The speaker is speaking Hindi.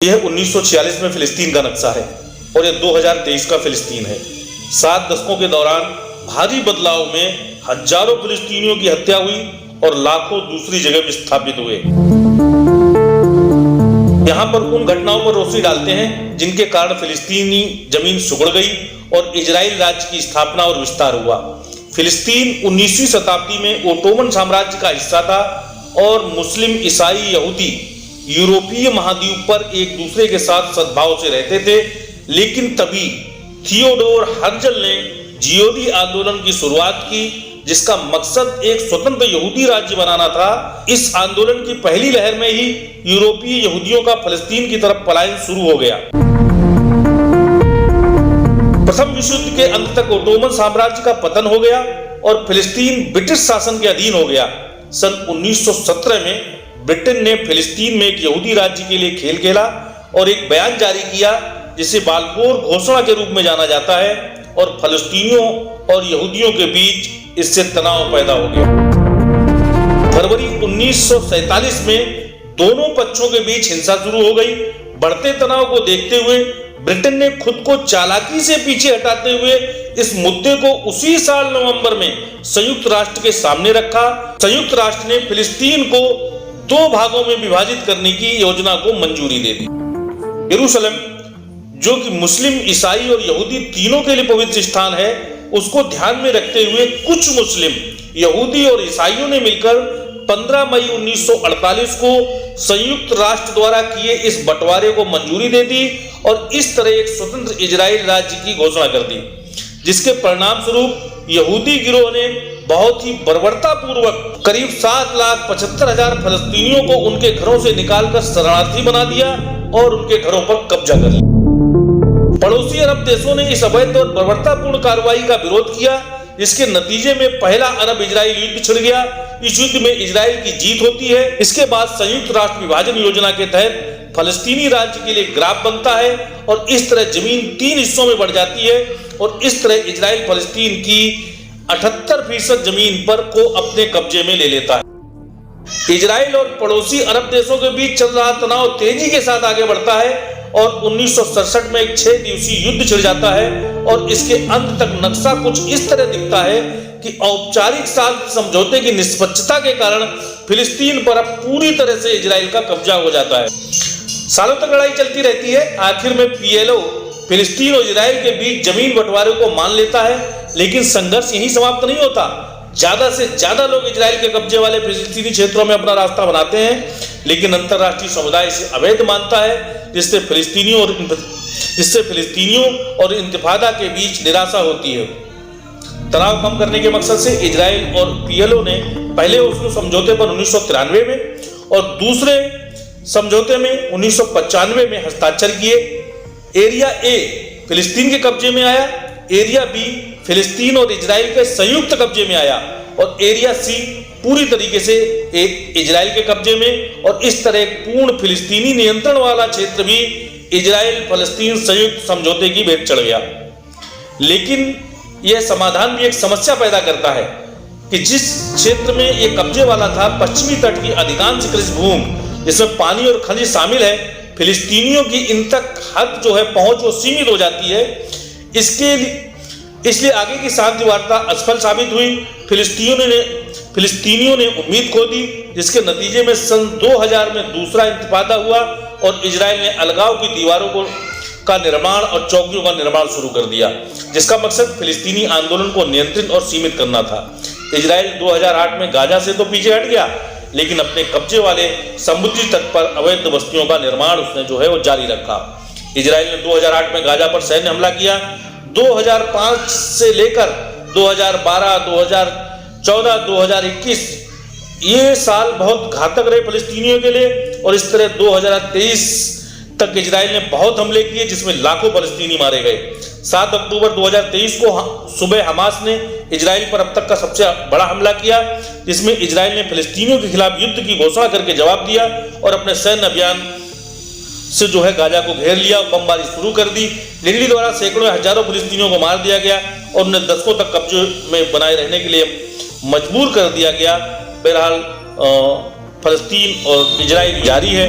यह 1946 में फिलिस्तीन का नक्शा है और यह 2023 का फिलिस्तीन है। 7 दशकों के दौरान भारी बदलाव में हजारों फिलिस्तीनियों की हत्या हुई और लाखों दूसरी जगह विस्थापित हुए। यहाँ पर उन घटनाओं पर रोशनी डालते हैं जिनके कारण फिलिस्तीनी जमीन सुगड़ गई और इजराइल राज्य की स्थापना और विस्तार हुआ। फिलिस्तीन 19वीं शताब्दी में ओटोमन साम्राज्य का हिस्सा था और मुस्लिम, ईसाई, यहूदी यूरोपीय महाद्वीप पर एक दूसरे के साथ सद्भाव से रहते थे। लेकिन तभी थियोडोर हर्जल ने जियोडी आंदोलन की शुरुआत की, जिसका मकसद एक स्वतंत्र यहूदी राज्य बनाना था। इस आंदोलन की पहली लहर में ही यूरोपीय यहूदियों का फलस्तीन की तरफ पलायन शुरू हो गया। प्रथम विश्व युद्ध के अंत तक ओटोमन साम्राज्य का पतन हो गया और फिलिस्तीन ब्रिटिश शासन के अधीन हो गया। सन 1917 में ब्रिटेन ने फिलिस्तीन में एक यहूदी राज्य के लिए खेल खेला और एक बयान जारी किया जिसे बाल्फोर घोषणा के रूप में जाना जाता है, और फिलिस्तीनियों और यहूदियों के बीच इससे तनाव पैदा हो गया। फरवरी 1947 में दोनों पक्षों के बीच हिंसा शुरू हो गई। बढ़ते तनाव को देखते हुए ब्रिटेन ने खुद को चालाकी से पीछे हटाते हुए इस मुद्दे को उसी साल नवंबर में संयुक्त राष्ट्र के सामने रखा। संयुक्त राष्ट्र ने फिलिस्तीन को 2 भागों में विभाजित करने की योजना को मंजूरी दे दी। यरूशलेम, जो कि मुस्लिम, ईसाई और यहूदी तीनों के लिए पवित्र स्थान है, उसको ध्यान में रखते हुए कुछ मुस्लिम, यहूदी और ईसाइयों ने मिलकर 15 मई 1948 को संयुक्त राष्ट्र द्वारा किए इस बंटवारे को मंजूरी दे दी और इस तरह एक स्वतंत्र इजराइल राज्य की घोषणा कर दी, जिसके परिणाम स्वरूप यहूदी गिरोह ने बहुत ही बर्बरतापूर्वक करीब 7,75,000 फलस्तीनियों को उनके घरों से निकालकर शरणार्थी बना दिया और उनके घरों पर कब्जा कर लिया। पड़ोसी अरब देशों ने इस अवैध और बर्बरतापूर्ण कार्रवाई का विरोध किया, जिसके नतीजे में पहला अरब इजराइल युद्ध छिड़ गया। इस युद्ध में इजराइल की जीत होती है। इसके बाद संयुक्त राष्ट्र विभाजन योजना के तहत फलस्तीनी राज्य के लिए ग्राफ बनता है और इस तरह जमीन 3 हिस्सों में बढ़ जाती है और इस तरह इजराइल फलस्तीन की 78% जमीन पर को अपने कब्जे में ले लेता है। इजराइल और पड़ोसी अरब देशों के बीच चल रहा तनाव तेजी के साथ आगे बढ़ता है और 1967 में एक 6 दिवसीय युद्ध छिड़ जाता है और इसके अंत तक नक्शा कुछ इस तरह दिखता है कि औपचारिक शांति समझौते की निष्पक्षता के कारण फिलिस्तीन पर अब पूरी तरह से इजराइल का कब्जा हो जाता है। सालों तक लड़ाई चलती रहती है। आखिर में पीएलओ फिलिस्तीन और इजराइल के बीच जमीन बंटवारे को मान लेता है, लेकिन संघर्ष यहीं समाप्त नहीं होता। ज्यादा से ज्यादा लोग इजराइल के कब्जे वाले फिलिस्तीनी क्षेत्रों में अपना रास्ता बनाते हैं, लेकिन अंतर्राष्ट्रीय समुदाय इसे अवैध मानता है, जिससे फिलिस्तीनियों और इंतिफादा के बीच निराशा होती है। तनाव कम करने के मकसद से इजराइल और पीएलओ ने पहले ओस्लो समझौते पर 1993 में और दूसरे समझौते में 1995 में हस्ताक्षर किए। एरिया ए फिलिस्तीन के कब्जे में आया, एरिया बी फिलिस्तीन और इजराइल के संयुक्त कब्जे में आया और एरिया सी पूरी तरीके से इजराइल के कब्जे में, और इस तरह एक पूर्ण फिलिस्तीनी नियंत्रण वाला क्षेत्र भी इजराइल फलस्तीन संयुक्त समझौते की भेंट चढ़ गया। लेकिन यह समाधान भी एक समस्या पैदा करता है कि जिस क्षेत्र में यह कब्जे वाला था, पश्चिमी तट की अधिकांश कृषि भूमि जिसमें पानी और खनिज शामिल है, फिलिस्तीनियों की इन तक हद जो है पहुंच वो सीमित हो जाती है। इसलिए आगे की शांति वार्ता असफल साबित हुई। फिलिस्तीनियों ने उम्मीद खो दी, जिसके नतीजे में सन 2000 में दूसरा इंतिफादा हुआ और इजराइल ने अलगाव की दीवारों का निर्माण और चौकियों का निर्माण शुरू कर दिया, जिसका मकसद फिलिस्तीनी आंदोलन को नियंत्रित और सीमित करना था। इजराइल 2008 में गाजा से तो पीछे हट गया, लेकिन अपने कब्जे वाले समुद्री तट पर अवैध बस्तियों का निर्माण उसने जो है वो जारी रखा। इजराइल ने 2008 में गाजा पर सैन्य हमला किया। 2005 से लेकर 2012, 2014, 2021 ये साल बहुत घातक रहे फिलिस्तीनियों के लिए और इस तरह 2023 तक इजराइल ने बहुत हमले किए, जिसमें लाखों फिलिस्तीनी मारे गए। 7 अक्टूबर 2023 को सुबह हमास ने इजराइल पर अब तक का सबसे बड़ा हमला किया, जिसमें इजराइल ने फिलिस्तीनियों के खिलाफ युद्ध की घोषणा करके जवाब दिया और अपने सैन्य अभियान से जो है गाजा को घेर लिया, बमबारी शुरू कर दी। लिंडी द्वारा सैकड़ों हजारों फिलिस्तीनियों को मार दिया गया और उन्हें दशकों तक कब्जे में बनाए रहने के लिए मजबूर कर दिया गया। बहरहाल फलस्तीन और इजराइल जारी है।